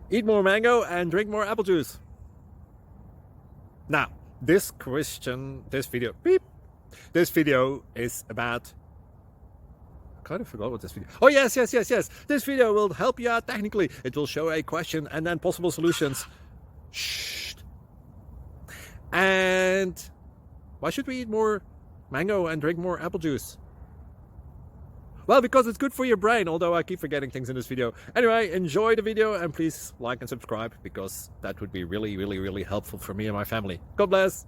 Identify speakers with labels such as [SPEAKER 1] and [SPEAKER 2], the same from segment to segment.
[SPEAKER 1] Eat more mango and drink more apple juice. Now, this video is about, I kind of forgot what this video. Oh, yes. This video will help you out technically. It will show a question and then possible solutions. Shh. And why should we eat more mango and drink more apple juice? Well, because it's good for your brain, although I keep forgetting things in this video. Anyway, enjoy the video and please like and subscribe, because that would be really helpful for me and my family. God bless.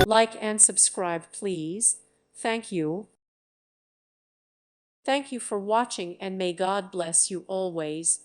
[SPEAKER 2] Like and subscribe, please. Thank you. Thank you for watching, and may God bless you always.